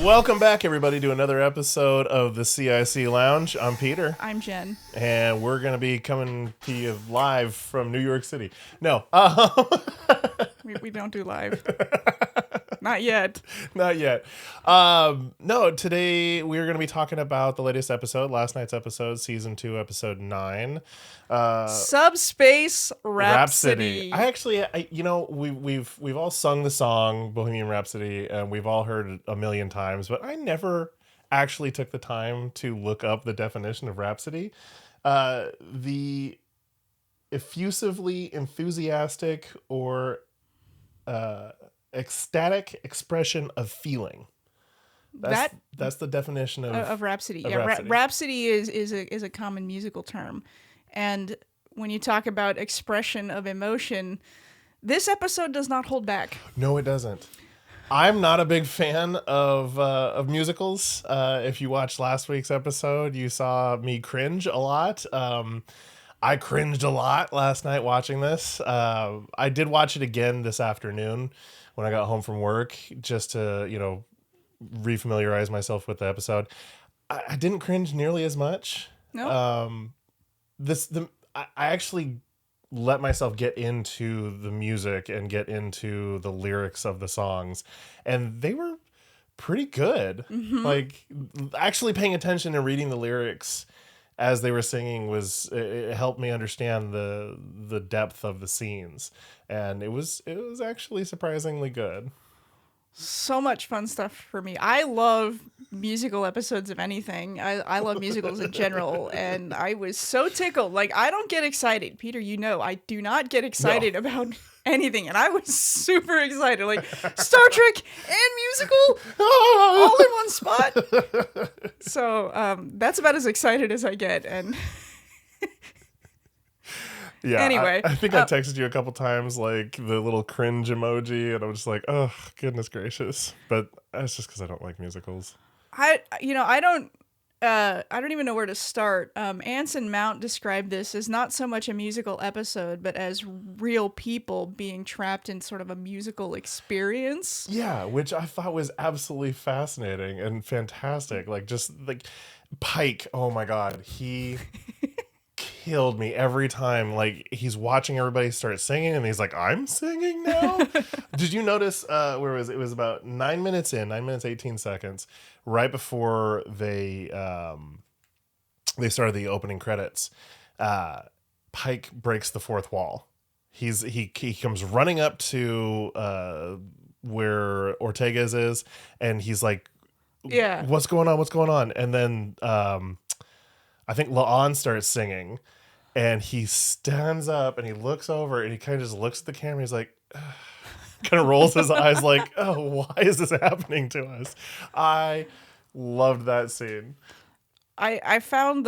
Welcome back, everybody, to another episode of the C.I.C. Lounge. I'm Peter. I'm Jen. And we're going to be coming to you live from New York City. No. We don't do live. Not yet. Not yet. No, today we're going to be talking about the latest episode, last night's episode, season 2, episode 9. Subspace Rhapsody. We've all sung the song Bohemian Rhapsody, and we've all heard it a million times, but I never actually took the time to look up the definition of Rhapsody. The effusively enthusiastic or ecstatic expression of feeling. That's the definition of Rhapsody. Rhapsody. Rhapsody is a common musical term. And when you talk about expression of emotion, this episode does not hold back. No, it doesn't. I'm not a big fan of musicals. If you watched last week's episode, you saw me cringe a lot. I cringed a lot last night watching this. I did watch it again this afternoon when I got home from work, just to, refamiliarize myself with the episode. I didn't cringe nearly as much. No. I actually let myself get into the music and get into the lyrics of the songs, and they were pretty good. Mm-hmm. Like, actually paying attention and reading the lyrics as they were singing it helped me understand the depth of the scenes, and it was actually surprisingly good. So much fun stuff for me. I love musical episodes of anything. I love musicals in general, and I was so tickled. Like, I don't get excited. Peter, I do not get excited about anything, and I was super excited. Like, Star Trek and musical all in one spot. So that's about as excited as I get, and... Yeah. Anyway, I think I texted you a couple times, like the little cringe emoji, and I'm just like, oh, goodness gracious. But that's just because I don't like musicals. I don't even know where to start. Anson Mount described this as not so much a musical episode, but as real people being trapped in sort of a musical experience. Yeah, which I thought was absolutely fascinating and fantastic. Like, just like Pike, oh my God, he killed me every time. Like, he's watching everybody start singing, and he's like, I'm singing now? Did you notice, where was it? It was about 9 minutes 18 seconds, right before they started the opening credits. Pike breaks the fourth wall. He comes running up to where Ortega's is, and he's like, yeah, what's going on? And then I think La'an starts singing, and he stands up and he looks over and he kind of just looks at the camera. He's like, kind of rolls his eyes like, oh, why is this happening to us? I loved that scene. I found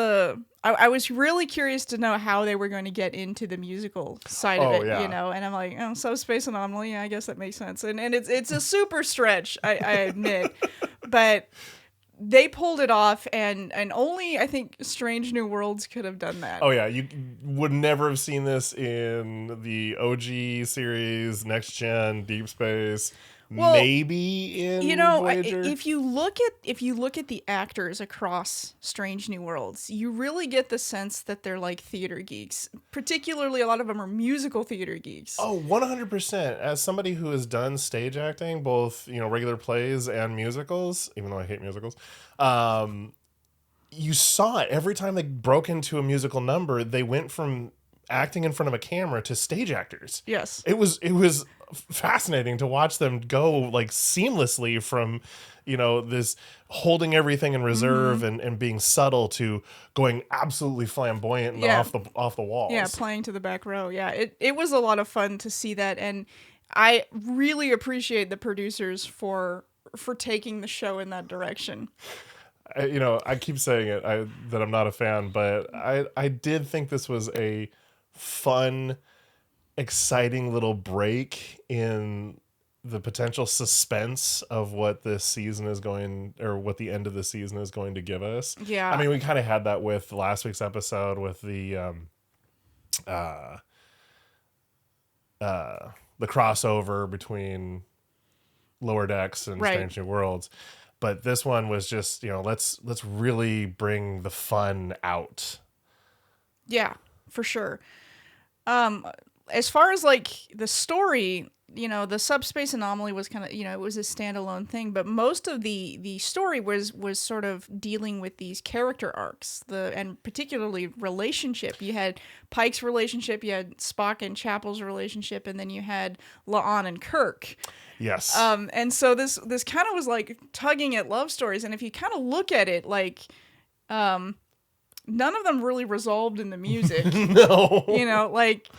I was really curious to know how they were going to get into the musical side of it, yeah. and I'm like, Subspace Anomaly, I guess that makes sense. And it's a super stretch, I admit, but they pulled it off, and only, I think, Strange New Worlds could have done that. Oh, yeah. You would never have seen this in the OG series, Next Gen, Deep Space, maybe in Voyager. If you look at the actors across Strange New Worlds, you really get the sense that they're like theater geeks. Particularly, a lot of them are musical theater geeks. Oh, 100%. As somebody who has done stage acting, both, regular plays and musicals, even though I hate musicals, you saw it every time they broke into a musical number. They went from acting in front of a camera to stage actors. Yes. It was fascinating to watch them go like seamlessly from, this holding everything in reserve and being subtle to going absolutely flamboyant and off the walls. Yeah, playing to the back row. Yeah, it was a lot of fun to see that, and I really appreciate the producers for taking the show in that direction. I keep saying it that I'm not a fan, but I did think this was a fun, exciting little break in the potential suspense of what this season is going, or what the end of the season is going to give us. Yeah. I mean, we kind of had that with last week's episode with the crossover between Lower Decks and Right. Strange New Worlds. But this one was just, let's really bring the fun out. Yeah, for sure. As far as like the story, the subspace anomaly was kind of, it was a standalone thing, but most of the story was sort of dealing with these character arcs, and particularly relationship. You had Pike's relationship, you had Spock and Chapel's relationship, and then you had La'an and Kirk. Yes. And so this kind of was like tugging at love stories, and if you kind of look at it, like, none of them really resolved in the music. No. Like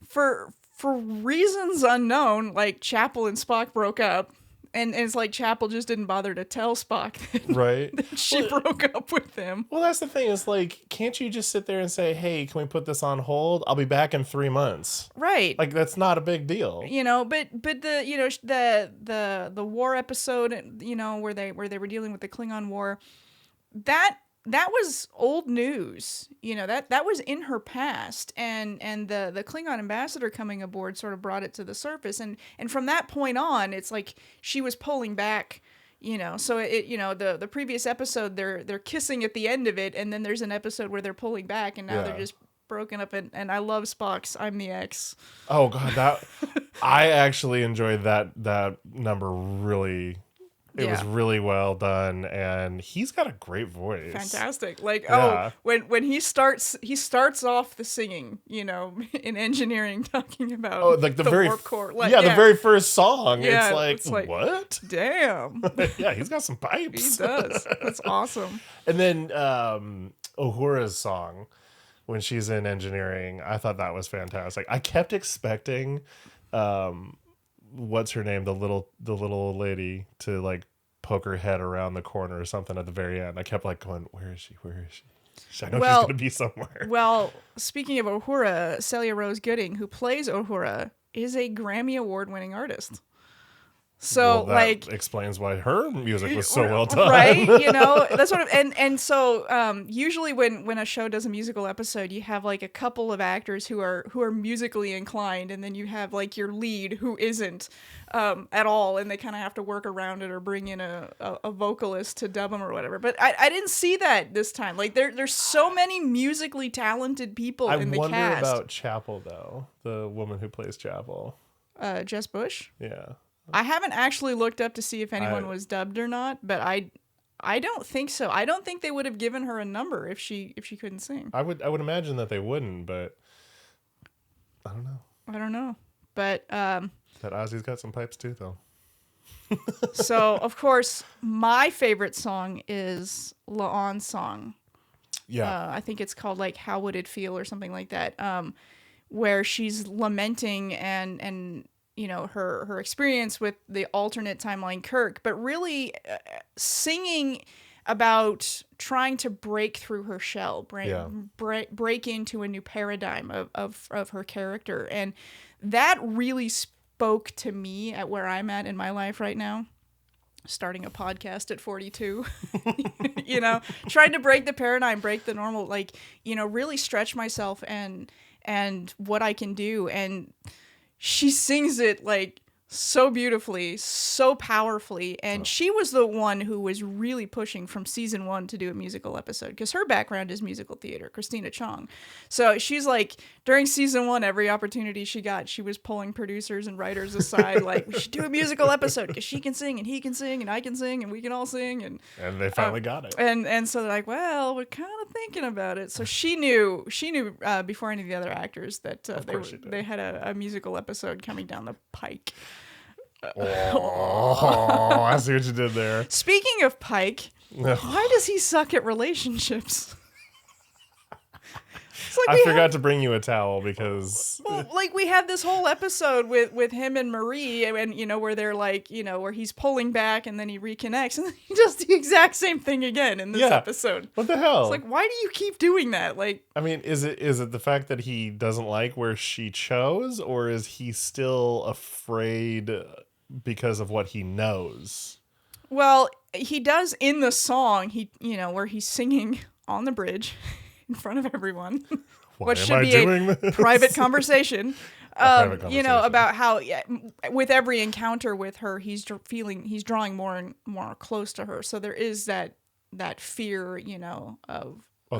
for reasons unknown, like Chapel and Spock broke up, and it's like Chapel just didn't bother to tell Spock that she broke up with him. Well, that's the thing, is like, can't you just sit there and say, hey, can we put this on hold? I'll be back in 3 months. Right. Like, that's not a big deal. But the war episode, where they were dealing with the Klingon War, that was old news. That was in her past, and the Klingon ambassador coming aboard sort of brought it to the surface, and from that point on, it's like she was pulling back. So the previous episode, they're kissing at the end of it, and then there's an episode where they're pulling back, and now they're just broken up. And I love Spock's "I'm the X." Oh God, I actually enjoyed that number really. It was really well done, and he's got a great voice. Fantastic. Like, when he starts off the singing, in engineering, talking about like the very warp core. Like, the very first song. Yeah, it's like what? Damn. Yeah, he's got some pipes. He does. That's awesome. And then Uhura's song, when she's in engineering, I thought that was fantastic. I kept expecting what's her name, the little old lady, to like poke her head around the corner or something at the very end. I kept like going, where is she? I know she's gonna be somewhere. Well, speaking of Uhura, Celia Rose Gooding, who plays Uhura, is a Grammy Award-winning artist. So that explains why her music was so well done, right? That's what. And so usually when a show does a musical episode, you have like a couple of actors who are musically inclined, and then you have like your lead who isn't at all, and they kind of have to work around it or bring in a vocalist to dub them or whatever. But I didn't see that this time. Like there's so many musically talented people in the cast. I wonder about Chapel though, the woman who plays Chapel. Jess Bush. Yeah. I haven't actually looked up to see if anyone was dubbed or not, but I don't think so. I don't think they would have given her a number if she couldn't sing. I would imagine that they wouldn't, but I don't know. But that Ozzy's got some pipes too, though. So of course, my favorite song is La'an's song. Yeah, I think it's called like "How Would It Feel" or something like that, where she's lamenting and her experience with the alternate timeline Kirk, but really singing about trying to break through her shell, break into a new paradigm of her character. And that really spoke to me at where I'm at in my life right now. Starting a podcast at 42, trying to break the paradigm, break the normal, really stretch myself and what I can do. And she sings it like so beautifully, so powerfully, and she was the one who was really pushing from season 1 to do a musical episode, because her background is musical theater, Christina Chong. So she's like, during season 1, every opportunity she got, she was pulling producers and writers aside, like, we should do a musical episode because she can sing and he can sing and I can sing and we can all sing, and they finally got it. And so they're like, well, we're kind of thinking about it. So she knew before any of the other actors that they had a musical episode coming down the pike. Oh, I see what you did there. Speaking of Pike, why does he suck at relationships? I forgot to bring you a towel because... Well, like, we had this whole episode with him and Marie, and, where they're like, where he's pulling back and then he reconnects, and then he does the exact same thing again in this episode. What the hell? It's like, why do you keep doing that? Like, I mean, is it the fact that he doesn't like where she chose, or is he still afraid because of what he knows? Well, he does in the song, where he's singing on the bridge in front of everyone. What should be a private conversation. You know, about how with every encounter with her, he's drawing more and more close to her. So there is that fear, you know, of. Oh,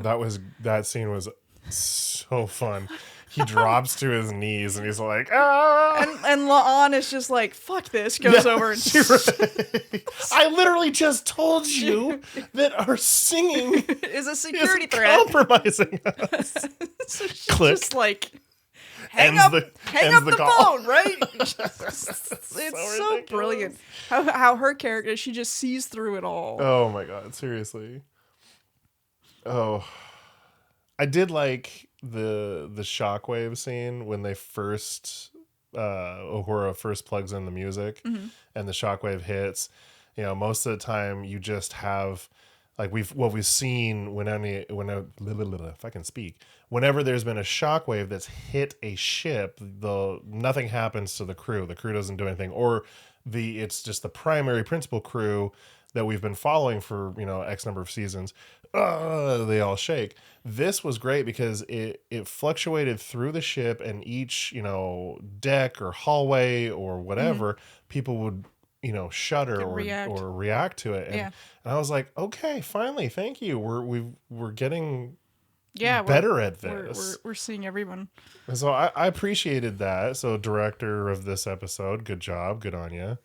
that scene was so fun. He drops to his knees and he's like, ah! And La'an is just like, fuck this, goes over and I literally just told you that our singing is a security threat. Compromising us. So she's Click. just like, hang up the phone, right? It's so brilliant how her character, she just sees through it all. Oh my god, seriously. Oh, I did like the shockwave scene when they first Uhura first plugs in the music and the shockwave hits. You know, most of the time you just have like we've seen if I can speak, whenever there's been a shockwave that's hit a ship, nothing happens to the crew. The crew doesn't do anything, or it's just the primary principal crew that we've been following for, you know, X number of seasons. They all shake. This was great because it fluctuated through the ship, and each, you know, deck or hallway or whatever, people would, you know, shudder or react to it. And I was like, okay, finally, thank you. We're getting better at this. We're seeing everyone. And so I appreciated that. So director of this episode, good job, good on you.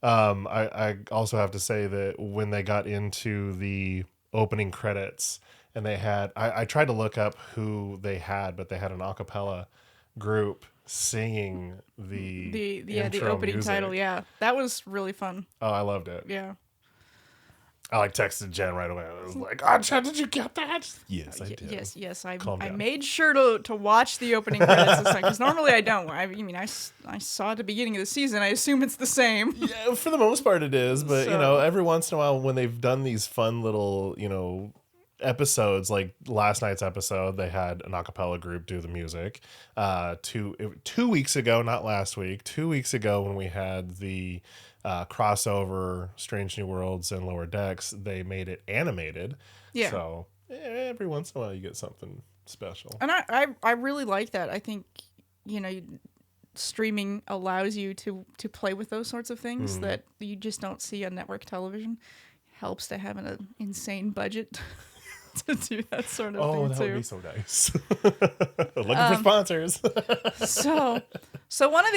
I also have to say that when they got into the opening credits and they had, I tried to look up who they had, but they had an a cappella group singing the opening music. title. Yeah, that was really fun. Oh, I loved it. Yeah. I like texted Jen right away. I was like, "Oh, Jen, did you get that?" Yes, I did. Yes. I made sure to watch the opening credits this time, because normally I don't. I mean, I saw at the beginning of the season. I assume it's the same. Yeah, for the most part it is. But, you know, every once in a while when they've done these fun little, you know, episodes, like last night's episode, they had an a cappella group do the music. 2 weeks ago, not last week, 2 weeks ago when we had the crossover Strange New Worlds and Lower Decks, they made it animated. Yeah. So every once in a while you get something special. And I really like that. I think, you know, streaming allows you to play with those sorts of things that you just don't see on network television. Helps to have an insane budget to do that sort of thing too. Oh, that would be so nice. Looking for sponsors. So one of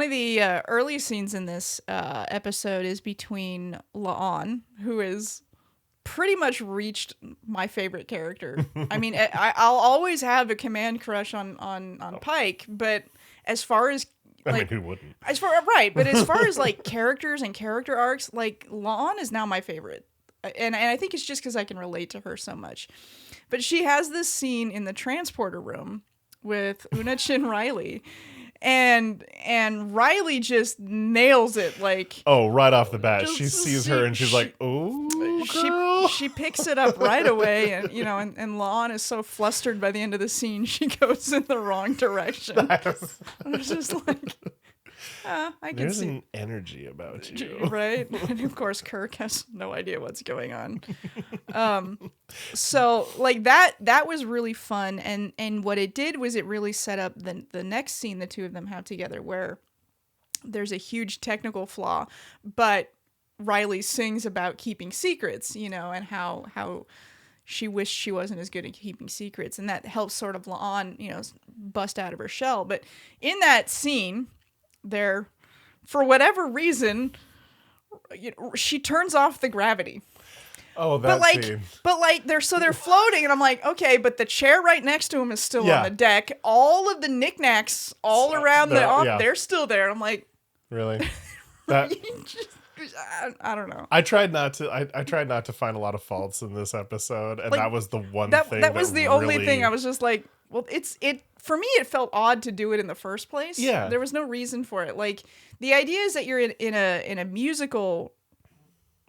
the early scenes in this episode is between La'an, who is pretty much reached my favorite character. I mean, I'll always have a command crush on Pike, but as far as I mean, who wouldn't? But as far as like characters and character arcs, like La'an is now my favorite. And I think it's just because I can relate to her so much. But she has this scene in the transporter room with Una-Chin Riley. And Riley just nails it, like... Oh, right off the bat. She sees her and she's like, oh, girl. She picks it up right away. And, you know, and La'an is so flustered by the end of the scene, she goes in the wrong direction. I was just like... I can There's see an energy about you, right? And of course, Kirk has no idea what's going on. So like that was really fun, and what it did was it really set up the next scene the two of them have together, where there's a huge technical flaw, but Riley sings about keeping secrets, you know, and how she wished she wasn't as good at keeping secrets, and that helps sort of La'an, you know, bust out of her shell. But in that scene, there, for whatever reason, she turns off the gravity. Oh, that scene. But they're floating, and I'm like, okay, but the chair right next to him is still on the deck. All of the knickknacks all around they're still there. I'm like, really? That I don't know. I tried not to find a lot of faults in this episode, and that was the one thing that was the only thing. I was just like, well, it for me, it felt odd to do it in the first place. Yeah. There was no reason for it. Like, the idea is that you're in a musical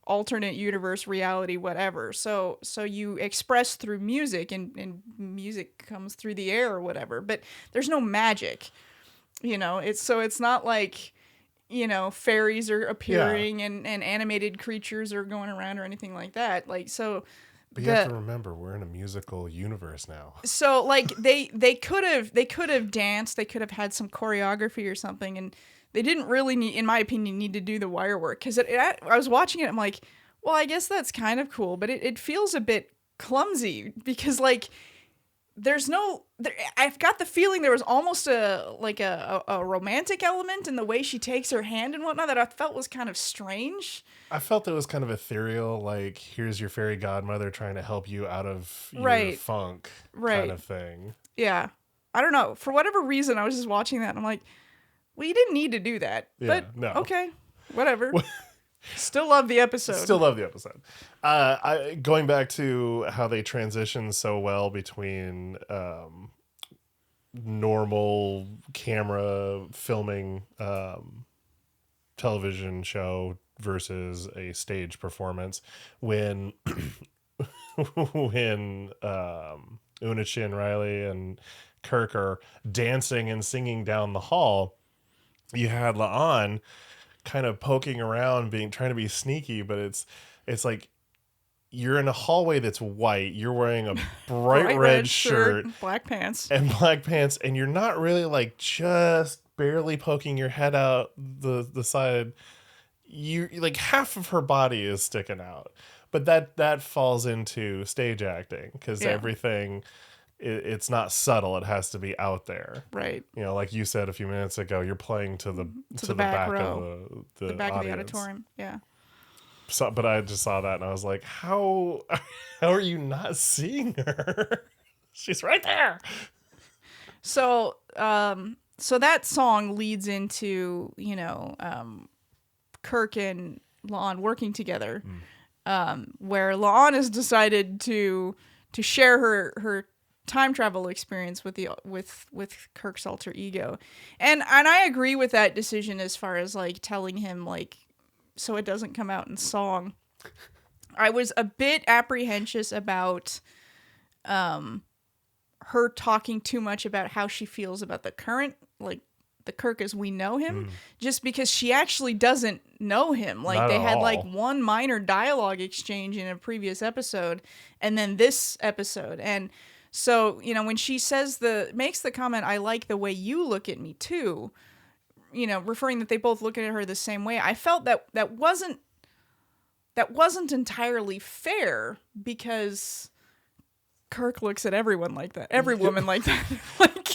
alternate universe reality, whatever. So you express through music, and music comes through the air or whatever. But there's no magic, you know. It's not like, you know, fairies are appearing and animated creatures are going around or anything like that. Like, so But you have to remember, we're in a musical universe now. So like they could have danced, they could have had some choreography or something, and they didn't really need, in my opinion, need to do the wire work, because I was watching it, I'm like, well, I guess that's kind of cool, but it feels a bit clumsy, because like I've got the feeling there was almost a romantic element in the way she takes her hand and whatnot that I felt was kind of strange. I felt it was kind of ethereal, like, here's your fairy godmother trying to help you out of your Right. funk Right. kind of thing. Yeah. I don't know. For whatever reason, I was just watching that and I'm like, well, you didn't need to do that. Yeah, but no. okay, whatever. Still love the episode. Still love the episode. Going back to how they transition so well between normal camera filming television show versus a stage performance, when Una Chin Riley and Kirk are dancing and singing down the hall, you had La'an kind of poking around, trying to be sneaky, but it's like, you're in a hallway that's white, you're wearing a bright red shirt, black pants, and you're not really like just barely poking your head out the side. You like half of her body is sticking out, but that falls into stage acting, because everything, it's not subtle, it has to be out there, right? You know, like you said a few minutes ago, you're playing to the back row, of the back audience. of the auditorium. Yeah. So, but I just saw that and I was like, how are you not seeing her? She's right there. So that song leads into, Kirk and La'an working together, where La'an has decided to share her time travel experience with Kirk's alter ego, and I agree with that decision as far as like telling him, like, so it doesn't come out in song. I was a bit apprehensive about her talking too much about how she feels about the current, like, the Kirk as we know him, just because she actually doesn't know him. Like, they had like one minor dialogue exchange in a previous episode, and then this episode. And so, when she makes the comment, I like the way you look at me too, referring that they both look at her the same way. I felt that wasn't entirely fair, because Kirk looks at everyone like that. Every woman like that. Like,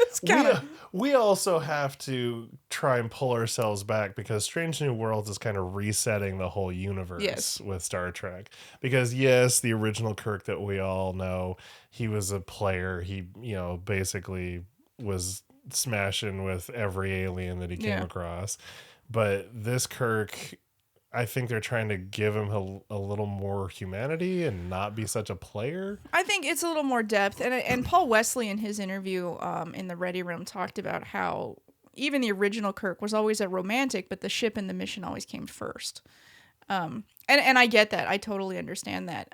it's kind of... We also have to try and pull ourselves back, because Strange New Worlds is kind of resetting the whole universe with Star Trek. Because yes, the original Kirk that we all know, he was a player. He, basically was smashing with every alien that he came across. But this Kirk, I think they're trying to give him a little more humanity and not be such a player. I think it's a little more depth. And Paul Wesley, in his interview in the Ready Room, talked about how even the original Kirk was always a romantic, but the ship and the mission always came first. And I get that. I totally understand that.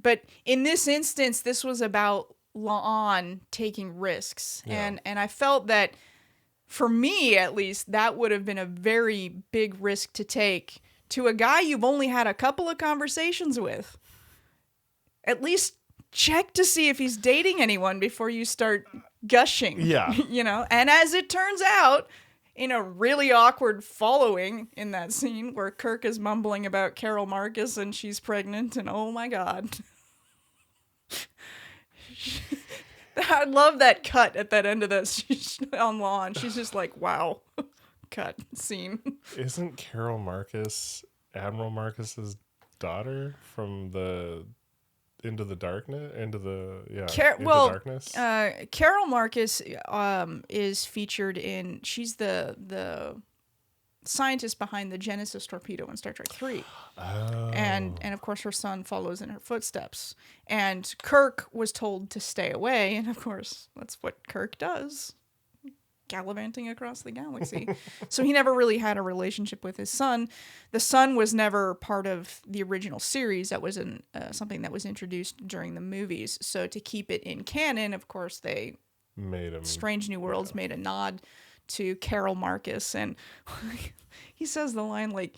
But in this instance, this was about La'an taking risks. Yeah. And I felt that, for me at least, that would have been a very big risk to take to a guy you've only had a couple of conversations with. At least check to see if he's dating anyone before you start gushing. Yeah. And as it turns out, in a really awkward following in that scene where Kirk is mumbling about Carol Marcus and she's pregnant, and oh my God. I love that cut at that end of that on lawn. She's just like, wow. Cut scene. Isn't Carol Marcus Admiral Marcus's daughter from the Into the Darkness? Darkness? Carol Marcus is featured in, she's the scientist behind the Genesis torpedo in Star Trek 3. Oh. And of course her son follows in her footsteps. And Kirk was told to stay away, and of course that's what Kirk does. Gallivanting across the galaxy. So he never really had a relationship with his son. The son was never part of the original series. That was something that was introduced during the movies. So to keep it in canon, of course, they made him. Strange New Worlds made a nod to Carol Marcus, and he says the line like,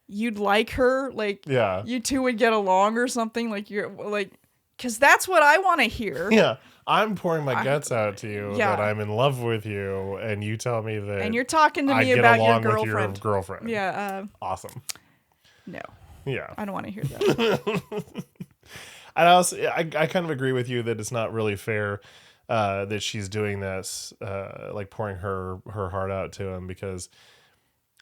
you'd like her, like Yeah. you two would get along or something, like you're like, because that's what I want to hear. Yeah. I'm pouring my guts out to you Yeah. that I'm in love with you, and you tell me that And you're talking to I me get about your along with girlfriend. your girlfriend. Yeah. Awesome. No. Yeah. I don't want to hear that. And I kind of agree with you that it's not really fair that she's doing this, like pouring her heart out to him, because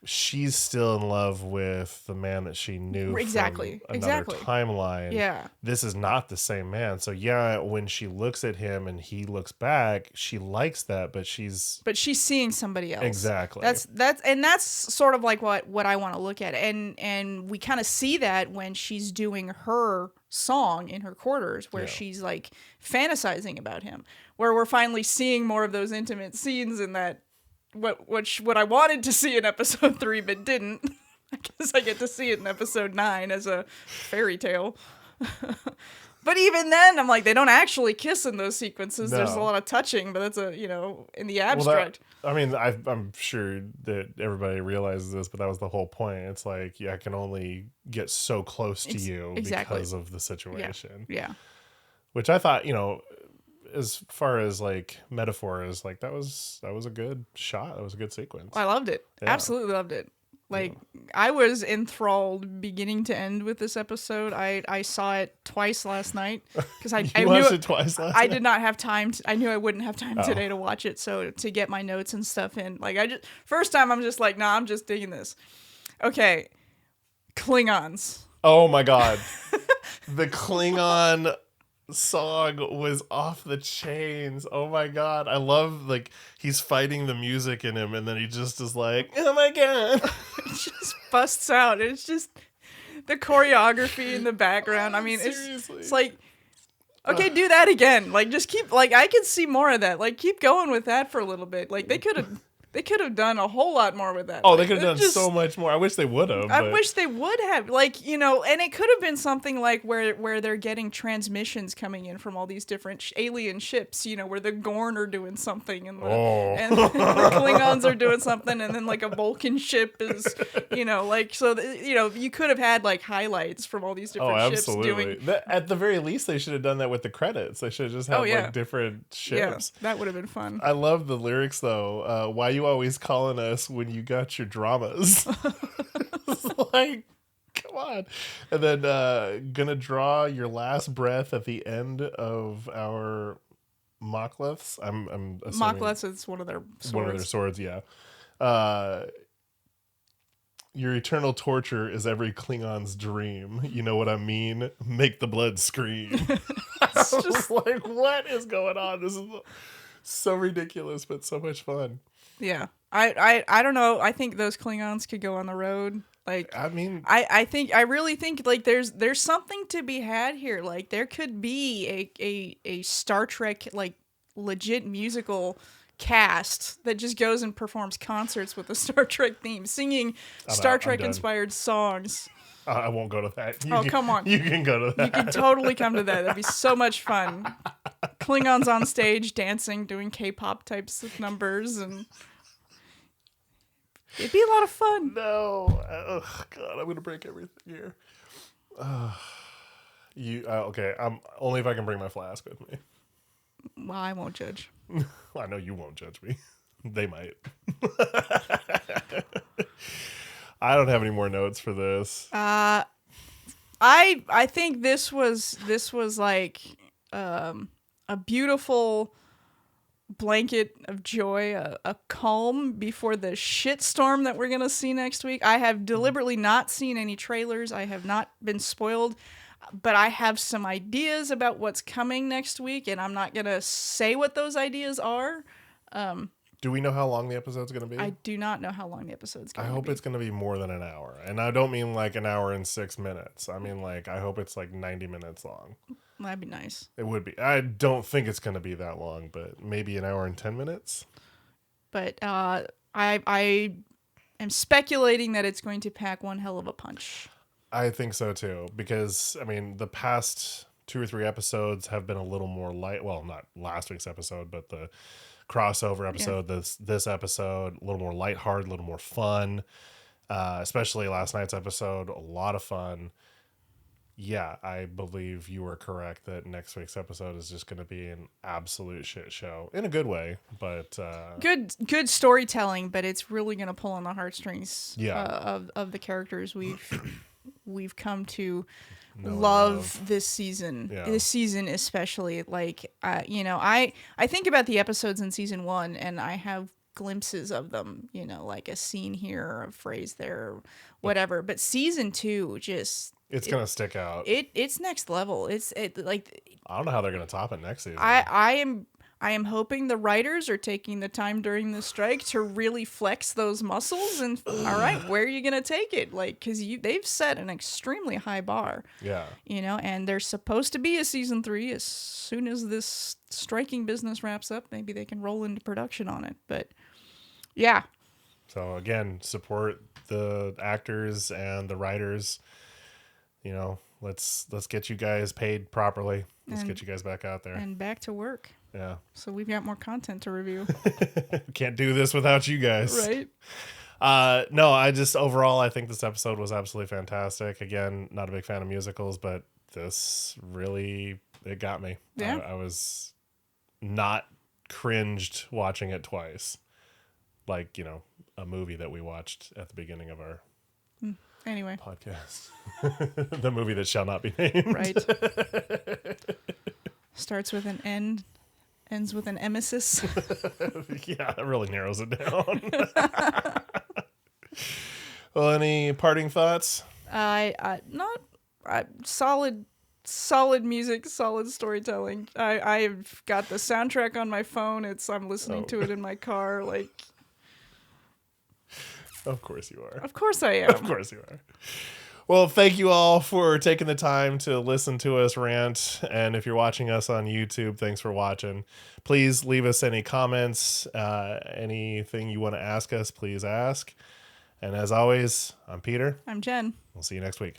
she's still in love with the man that she knew Exactly. from another timeline. Yeah. This is not the same man. So yeah, when she looks at him and he looks back, she likes that, but she's seeing somebody else. Exactly. That's sort of like what I want to look at. And we kind of see that when she's doing her song in her quarters, where she's like fantasizing about him, where we're finally seeing more of those intimate scenes in that what I wanted to see in episode 3 but didn't. I guess I get to see it in episode 9 as a fairy tale. But even then, I'm like, they don't actually kiss in those sequences. No. There's a lot of touching, but that's in the abstract. I'm sure that everybody realizes this, but that was the whole point. It's like, I can only get so close to you because of the situation. Yeah. Which I thought, as far as like metaphor is, like that was a good shot. That was a good sequence. I loved it. Yeah. Absolutely loved it. Like, I was enthralled beginning to end with this episode. I saw it twice last night because I watched it twice last night? I did not have time. I knew I wouldn't have time today to watch it. So to get my notes and stuff in, like first time I'm just like, nah, I'm just digging this. Okay, Klingons. Oh my god, the Klingon song was off the chains. Oh my god, I love, like, he's fighting the music in him and then he just is like, oh my god. It just busts out. It's just the choreography in the background. I mean, it's like, okay, do that again. Like, just keep, like, I can see more of that. Like, keep going with that for a little bit. Like, they could have done a whole lot more with that. Oh, like, they could have done so much more. I wish they would have. I wish they would have. Like, and it could have been something like where they're getting transmissions coming in from all these different alien ships, where the Gorn are doing something and and the Klingons are doing something, and then like a Vulcan ship is, like, so, you could have had like highlights from all these different ships doing. At the very least, they should have done that with the credits. They should have just had like different ships. Yeah, that would have been fun. I love the lyrics though. Why you always calling us when you got your dramas? It's like, come on. And then gonna draw your last breath at the end of our Mockleths. I'm assuming Mockleths is one of their swords. One of their swords, yeah. Your eternal torture is every Klingon's dream. You know what I mean? Make the blood scream. It's just like, what is going on? This is so ridiculous, but so much fun. Yeah. I don't know. I think those Klingons could go on the road. Like, I mean, I really think like there's something to be had here. Like, there could be a Star Trek, like, legit musical cast that just goes and performs concerts with the Star Trek theme, singing Star Trek inspired songs. I won't go to that. Come on. You can go to that. You can totally come to that. That'd be so much fun. Klingons on stage dancing, doing K-pop types of numbers, and it'd be a lot of fun. No. Oh, God, I'm going to break everything here. Okay, only if I can bring my flask with me. Well, I won't judge. I know you won't judge me. They might. I don't have any more notes for this. I think this was like a beautiful blanket of joy, a calm before the shitstorm that we're gonna see next week. I have deliberately not seen any trailers. I have not been spoiled, but I have some ideas about what's coming next week, and I'm not gonna say what those ideas are. Do we know how long the episode's going to be? I do not know how long the episode's going to be. I hope it's going to be more than an hour. And I don't mean like an hour and 6 minutes. I mean, like, I hope it's like 90 minutes long. That'd be nice. It would be. I don't think it's going to be that long, but maybe an hour and 10 minutes. But I am speculating that it's going to pack one hell of a punch. I think so too, because I mean, the past 2 or 3 episodes have been a little more light. Well, not last week's episode, but the crossover episode, this episode, a little more lighthearted, a little more fun. especially last night's episode. A lot of fun. Yeah, I believe you were correct that next week's episode is just going to be an absolute shit show in a good way, but good storytelling, but it's really going to pull on the heartstrings Yeah. Of the characters we've come to No love this season. Yeah. This season especially, like I think about the episodes in season 1 and I have glimpses of them, like a scene here or a phrase there or whatever, but season 2 just it's going to stick out. it's next level. Like I don't know how they're going to top it next season. I am hoping the writers are taking the time during the strike to really flex those muscles and all right, where are you going to take it? Like, cuz they've set an extremely high bar. Yeah. And there's supposed to be a season 3 as soon as this striking business wraps up. Maybe they can roll into production on it. But yeah. So again, support the actors and the writers. Let's get you guys paid properly. Let's get you guys back out there. And back to work. Yeah. So we've got more content to review. Can't do this without you guys. Right. No, overall, I think this episode was absolutely fantastic. Again, not a big fan of musicals, but this really, it got me. Yeah. I was not cringed watching it twice. Like, a movie that we watched at the beginning of our Anyway. podcast. The movie that shall not be named. Right. Starts with an N, ends with an emesis. Yeah, that really narrows it down. Well, any parting thoughts? Solid music, solid storytelling. I've got the soundtrack on my phone. I'm listening to it in my car. Like, of course you are. Of course I am. Of course you are. Well, thank you all for taking the time to listen to us rant. And if you're watching us on YouTube, thanks for watching. Please leave us any comments, anything you want to ask us, please ask. And as always, I'm Peter. I'm Jen. We'll see you next week.